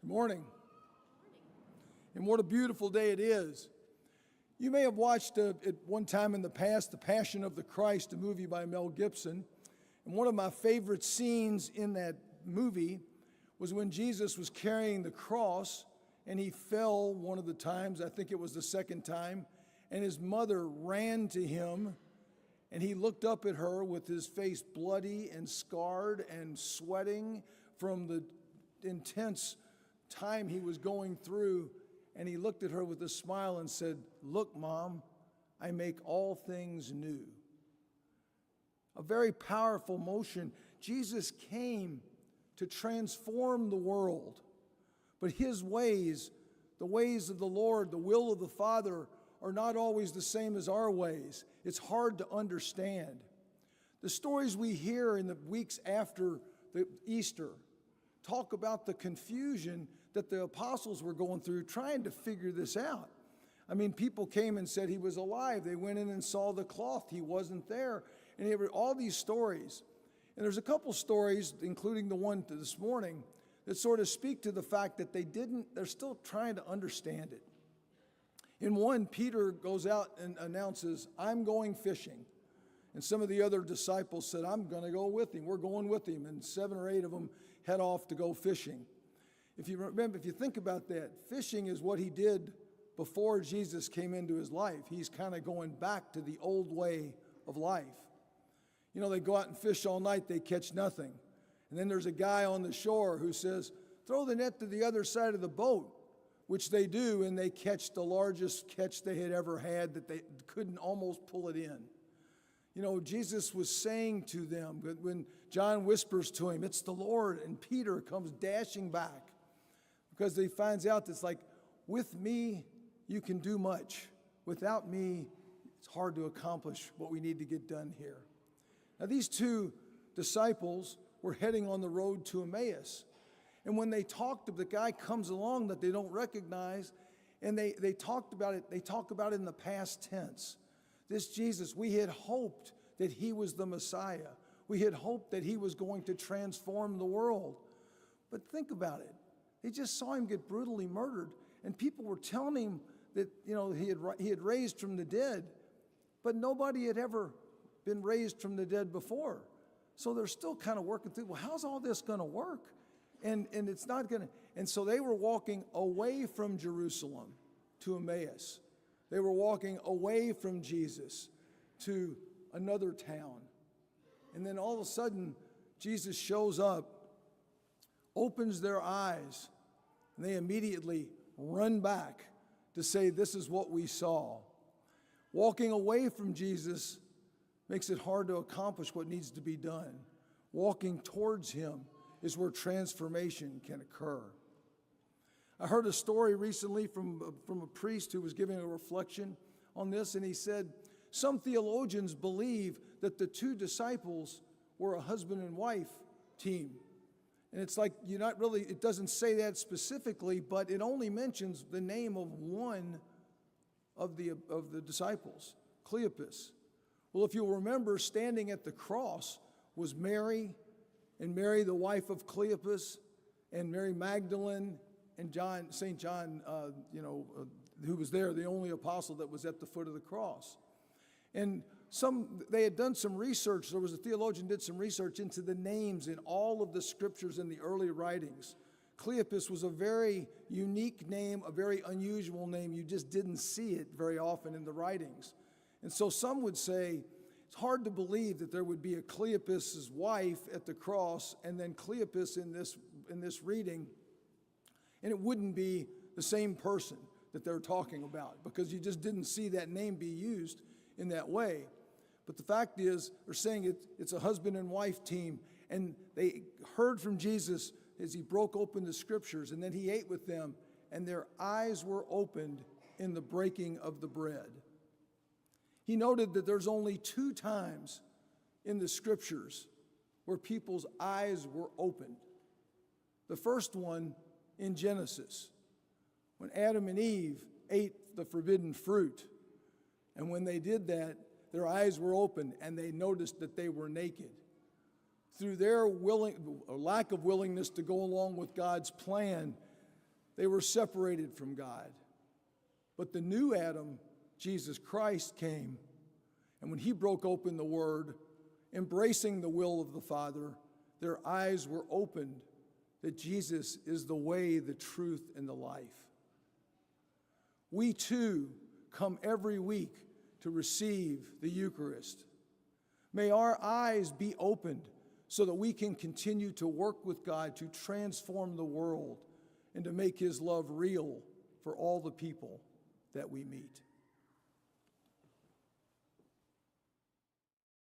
Morning. And what a beautiful day it is. You may have watched at one time in the past The Passion of the Christ, a movie by Mel Gibson. And one of my favorite scenes in that movie was when Jesus was carrying the cross and he fell one of the times, I think it was the second time, and his mother ran to him and he looked up at her with his face bloody and scarred and sweating from the intense time he was going through, and he looked at her with a smile and said, "Look, Mom, I make all things new." A very powerful motion. Jesus came to transform the world, but his ways, the ways of the Lord, the will of the Father, are not always the same as our ways. It's hard to understand. The stories we hear in the weeks after the Easter talk about the confusion that the apostles were going through trying to figure this out. I mean, people came and said he was alive. They went in and saw the cloth. He wasn't there. And there were all these stories. And there's a couple stories, including the one this morning, that sort of speak to the fact that they're still trying to understand it. In one, Peter goes out and announces, "I'm going fishing." And some of the other disciples said, "I'm going to go with him. We're going with him." And 7 or 8 of them head off to go fishing. If you think about that, fishing is what he did before Jesus came into his life. He's kind of going back to the old way of life. You know, they go out and fish all night, they catch nothing. And then there's a guy on the shore who says, "Throw the net to the other side of the boat," which they do, and they catch the largest catch they had ever had that they couldn't almost pull it in. You know, Jesus was saying to them, when John whispers to him, "It's the Lord," and Peter comes dashing back because he finds out that's like, with me, you can do much. Without me, it's hard to accomplish what we need to get done here. Now, these 2 disciples were heading on the road to Emmaus. And when they talked, the guy comes along that they don't recognize, and they talk about it in the past tense. This Jesus, we had hoped that he was the Messiah. We had hoped that he was going to transform the world. But think about it. They just saw him get brutally murdered, and people were telling him that, you know, he had raised from the dead, but nobody had ever been raised from the dead before. So they're still kind of working through, well, how's all this going to work? And it's not going to. And so they were walking away from Jerusalem to Emmaus. They were walking away from Jesus to another town. And then all of a sudden, Jesus shows up, opens their eyes, and they immediately run back to say, "This is what we saw." Walking away from Jesus makes it hard to accomplish what needs to be done. Walking towards him is where transformation can occur. I heard a story recently from a priest who was giving a reflection on this, and he said, some theologians believe that the 2 disciples were a husband and wife team. And it's like, it doesn't say that specifically, but it only mentions the name of one of the disciples, Cleopas. Well, if you'll remember, standing at the cross was Mary, and Mary, the wife of Cleopas, and Mary Magdalene, and St. John, who was there, the only apostle that was at the foot of the cross. And they had done some research. There was a theologian did some research into the names in all of the scriptures in the early writings. Cleopas was a very unique name, a very unusual name. You just didn't see it very often in the writings. And so some would say, it's hard to believe that there would be a Cleopas' wife at the cross and then Cleopas in this reading, and it wouldn't be the same person that they're talking about because you just didn't see that name be used in that way. But the fact is, they're saying it's a husband and wife team, and they heard from Jesus as he broke open the scriptures, and then he ate with them, and their eyes were opened in the breaking of the bread. He noted that there's only 2 times in the scriptures where people's eyes were opened. The first one in Genesis, when Adam and Eve ate the forbidden fruit. And when they did that, their eyes were opened and they noticed that they were naked. Through their lack of willingness to go along with God's plan, They were separated from God. But the new Adam, Jesus Christ, came, and when he broke open the Word, embracing the will of the Father, their eyes were opened that Jesus is the way, the truth, and the life. We too come every week to receive the Eucharist. May our eyes be opened so that we can continue to work with God to transform the world and to make his love real for all the people that we meet.